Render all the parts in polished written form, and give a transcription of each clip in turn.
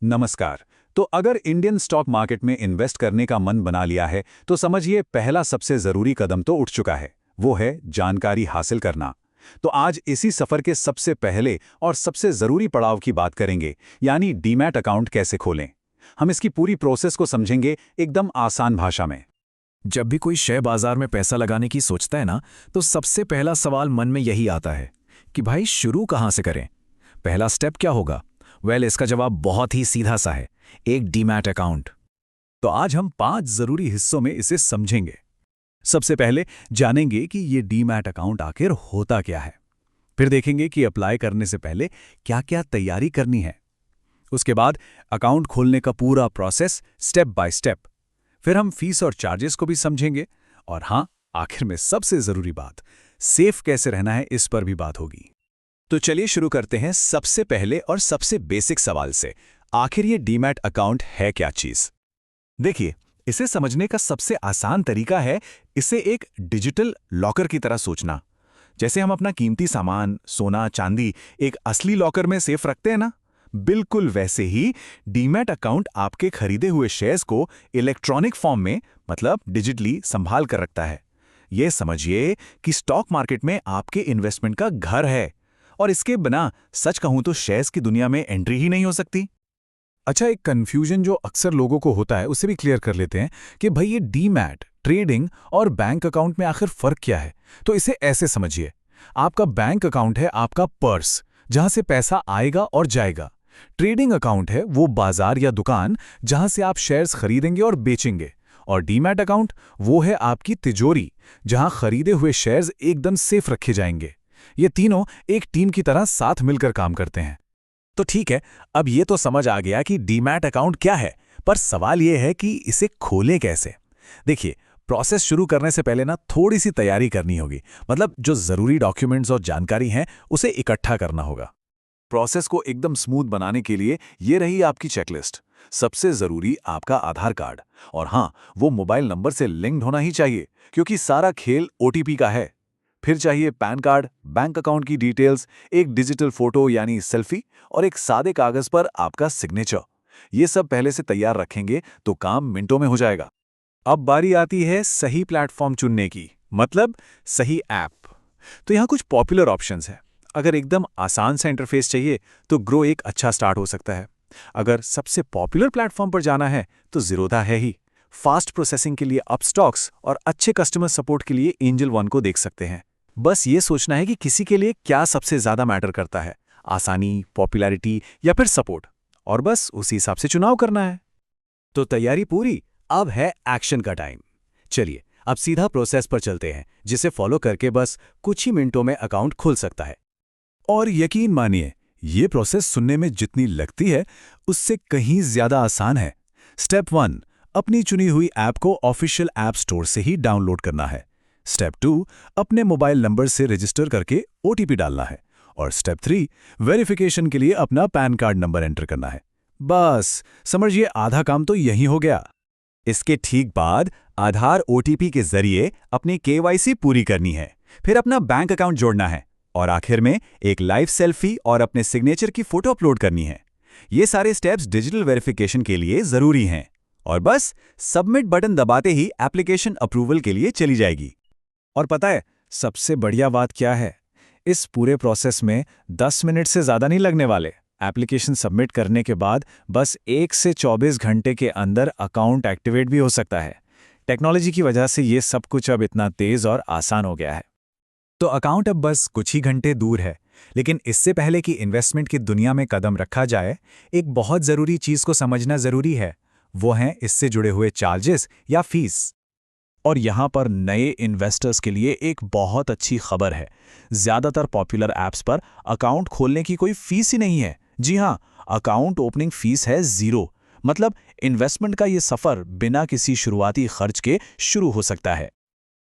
नमस्कार। तो अगर इंडियन स्टॉक मार्केट में इन्वेस्ट करने का मन बना लिया है तो समझिए पहला सबसे ज़रूरी कदम तो उठ चुका है। वो है जानकारी हासिल करना। तो आज इसी सफ़र के सबसे पहले और सबसे ज़रूरी पड़ाव की बात करेंगे, यानी डीमैट अकाउंट कैसे खोलें। हम इसकी पूरी प्रोसेस को समझेंगे एकदम आसान भाषा में। जब भी कोई शेयर बाजार में पैसा लगाने की सोचता है ना, तो सबसे पहला सवाल मन में यही आता है कि भाई शुरू कहाँ से करें। पहला स्टेप क्या होगा? इसका जवाब बहुत ही सीधा सा है, एक डीमैट अकाउंट। तो आज हम 5 ज़रूरी हिस्सों में इसे समझेंगे। सबसे पहले जानेंगे कि ये डीमैट अकाउंट आखिर होता क्या है। फिर देखेंगे कि अप्लाई करने से पहले क्या क्या तैयारी करनी है। उसके बाद अकाउंट खोलने का पूरा प्रोसेस स्टेप बाय स्टेप। फिर हम फीस और चार्जेस को भी समझेंगे। और हाँ, आखिर में सबसे ज़रूरी बात, सेफ कैसे रहना है, इस पर भी बात होगी। तो चलिए शुरू करते हैं सबसे पहले और सबसे बेसिक सवाल से। आखिर ये डीमैट अकाउंट है क्या चीज़? देखिए, इसे समझने का सबसे आसान तरीका है इसे एक डिजिटल लॉकर की तरह सोचना। जैसे हम अपना कीमती सामान, सोना, चांदी एक असली लॉकर में सेफ रखते हैं ना, बिल्कुल वैसे ही डीमैट अकाउंट आपके खरीदे हुए शेयर्स को इलेक्ट्रॉनिक फॉर्म में, मतलब डिजिटली, संभाल कर रखता है। यह समझिए कि स्टॉक मार्केट में आपके इन्वेस्टमेंट का घर है, और इसके बिना सच कहूं तो शेयर्स की दुनिया में एंट्री ही नहीं हो सकती। अच्छा, एक कंफ्यूजन जो अक्सर लोगों को होता है उसे भी क्लियर कर लेते हैं कि भाई ये डीमैट, ट्रेडिंग और बैंक अकाउंट में आखिर फर्क क्या है। तो इसे ऐसे समझिए, आपका बैंक अकाउंट है आपका पर्स, जहां से पैसा आएगा और जाएगा। ट्रेडिंग अकाउंट है वो बाजार या दुकान जहां से आप शेयर्स खरीदेंगे और बेचेंगे। और डीमैट अकाउंट वो है आपकी तिजोरी, जहां खरीदे हुए शेयर्स एकदम सेफ रखे जाएंगे। ये तीनों एक टीम की तरह साथ मिलकर काम करते हैं। तो ठीक है, अब ये तो समझ आ गया कि डीमैट अकाउंट क्या है, पर सवाल ये है कि इसे खोलें कैसे। देखिए, प्रोसेस शुरू करने से पहले ना थोड़ी सी तैयारी करनी होगी। मतलब जो जरूरी डॉक्यूमेंट्स और जानकारी हैं उसे इकट्ठा करना होगा। प्रोसेस को एकदम स्मूथ बनाने के लिए ये रही आपकी चेकलिस्ट। सबसे जरूरी आपका आधार कार्ड, और हाँ, वो मोबाइल नंबर से लिंक्ड होना ही चाहिए, क्योंकि सारा खेल ओटीपी का है। फिर चाहिए पैन कार्ड, बैंक अकाउंट की डिटेल्स, एक डिजिटल फोटो यानी सेल्फी, और एक सादे कागज पर आपका सिग्नेचर। ये सब पहले से तैयार रखेंगे तो काम मिनटों में हो जाएगा। अब बारी आती है सही प्लेटफॉर्म चुनने की, मतलब सही ऐप। तो यहाँ कुछ पॉपुलर ऑप्शंस हैं। अगर एकदम आसान सा इंटरफेस चाहिए तो ग्रो एक अच्छा स्टार्ट हो सकता है। अगर सबसे पॉपुलर प्लेटफॉर्म पर जाना है तो ज़ीरोधा है ही। फास्ट प्रोसेसिंग के लिए अपस्टॉक्स और अच्छे कस्टमर सपोर्ट के लिए एंजल वन को देख सकते हैं। बस ये सोचना है कि किसी के लिए क्या सबसे ज़्यादा मैटर करता है, आसानी, पॉपुलैरिटी या फिर सपोर्ट, और बस उसी हिसाब से चुनाव करना है। तो तैयारी पूरी, अब है एक्शन का टाइम। चलिए अब सीधा प्रोसेस पर चलते हैं, जिसे फॉलो करके बस कुछ ही मिनटों में अकाउंट खुल सकता है। और यकीन मानिए, ये प्रोसेस सुनने में जितनी लगती है उससे कहीं ज्यादा आसान है। स्टेप 1, अपनी चुनी हुई ऐप को ऑफिशियल ऐप स्टोर से ही डाउनलोड करना है। स्टेप 2, अपने मोबाइल नंबर से रजिस्टर करके ओटीपी डालना है। और स्टेप 3, वेरिफिकेशन के लिए अपना पैन कार्ड नंबर एंटर करना है। बस समझिए, आधा काम तो यही हो गया। इसके ठीक बाद आधार ओटीपी के जरिए अपनी केवाईसी पूरी करनी है। फिर अपना बैंक अकाउंट जोड़ना है, और आखिर में एक लाइव सेल्फी और अपने सिग्नेचर की फोटो अपलोड करनी है। ये सारे स्टेप्स डिजिटल वेरिफिकेशन के लिए जरूरी हैं। और बस सबमिट बटन दबाते ही एप्लीकेशन अप्रूवल के लिए चली जाएगी। और पता है सबसे बढ़िया बात क्या है? इस पूरे प्रोसेस में 10 मिनट से ज़्यादा नहीं लगने वाले। एप्लीकेशन सबमिट करने के बाद बस 1 से 24 घंटे के अंदर अकाउंट एक्टिवेट भी हो सकता है। टेक्नोलॉजी की वजह से ये सब कुछ अब इतना तेज़ और आसान हो गया है। तो अकाउंट अब बस कुछ ही घंटे दूर है। लेकिन इससे पहले कि इन्वेस्टमेंट की दुनिया में कदम रखा जाए, एक बहुत ज़रूरी चीज़ को समझना ज़रूरी है। वो हैं इससे जुड़े हुए चार्जेस या फीस। और यहाँ पर नए इन्वेस्टर्स के लिए एक बहुत अच्छी खबर है। ज़्यादातर पॉपुलर ऐप्स पर अकाउंट खोलने की कोई फीस ही नहीं है। जी हाँ, अकाउंट ओपनिंग फीस है 0। मतलब इन्वेस्टमेंट का ये सफ़र बिना किसी शुरुआती खर्च के शुरू हो सकता है।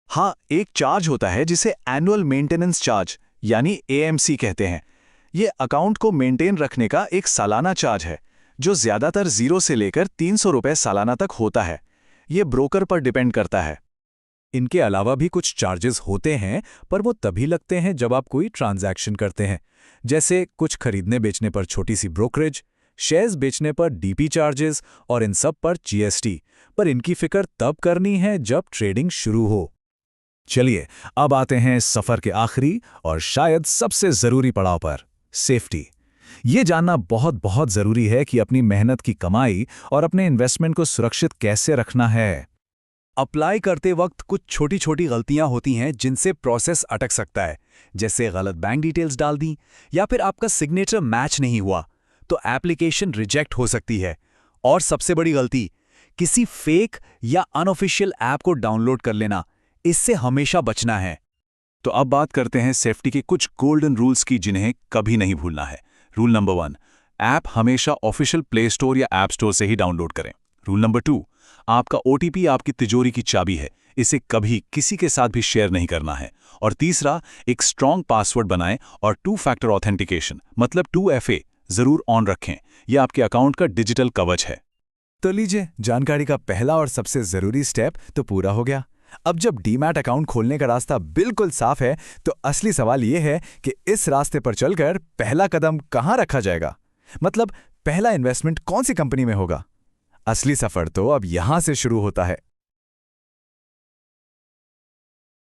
हाँ, एक चार्ज होता है जिसे एनुअल मेंटेनेंस चार्ज यानी एएमसी कहते हैं। ये अकाउंट को मेंटेन रखने का एक सालाना चार्ज है, जो ज़्यादातर 0 से लेकर 300 रुपये सालाना तक होता है। ये ब्रोकर पर डिपेंड करता है। इनके अलावा भी कुछ चार्जेस होते हैं, पर वो तभी लगते हैं जब आप कोई ट्रांजैक्शन करते हैं, जैसे कुछ खरीदने बेचने पर छोटी सी ब्रोकरेज, शेयर्स बेचने पर डीपी चार्जेस और इन सब पर जीएसटी, पर इनकी फिक्र तब करनी है जब ट्रेडिंग शुरू हो। चलिए अब आते हैं इस सफर के आखिरी और शायद सबसे जरूरी पड़ाव पर, सेफ्टी। ये जानना बहुत बहुत जरूरी है कि अपनी मेहनत की कमाई और अपने इन्वेस्टमेंट को सुरक्षित कैसे रखना है। अप्लाई करते वक्त कुछ छोटी छोटी गलतियां होती हैं जिनसे प्रोसेस अटक सकता है, जैसे गलत बैंक डिटेल्स डाल दी या फिर आपका सिग्नेचर मैच नहीं हुआ तो एप्लीकेशन रिजेक्ट हो सकती है। और सबसे बड़ी गलती, किसी फेक या अनऑफिशियल ऐप को डाउनलोड कर लेना, इससे हमेशा बचना है। तो अब बात करते हैं सेफ्टी के कुछ गोल्डन रूल्स की जिन्हें कभी नहीं भूलना है। रूल नंबर 1, ऐप हमेशा ऑफिशियल प्ले स्टोर या ऐप स्टोर से ही डाउनलोड करें। रूल नंबर 2, आपका ओटीपी आपकी तिजोरी की चाबी है, इसे कभी किसी के साथ भी शेयर नहीं करना है। और तीसरा, एक स्ट्रॉन्ग पासवर्ड बनाएं और 2 फैक्टर ऑथेंटिकेशन मतलब 2FA जरूर ऑन रखें। यह आपके अकाउंट का डिजिटल कवच है। तो लीजिए, जानकारी का पहला और सबसे जरूरी स्टेप तो पूरा हो गया। अब जब डीमैट अकाउंट खोलने का रास्ता बिल्कुल साफ है, तो असली सवाल यह है कि इस रास्ते पर चलकर पहला कदम कहां रखा जाएगा। मतलब पहला इन्वेस्टमेंट कौन सी कंपनी में होगा। असली सफर तो अब यहां से शुरू होता है।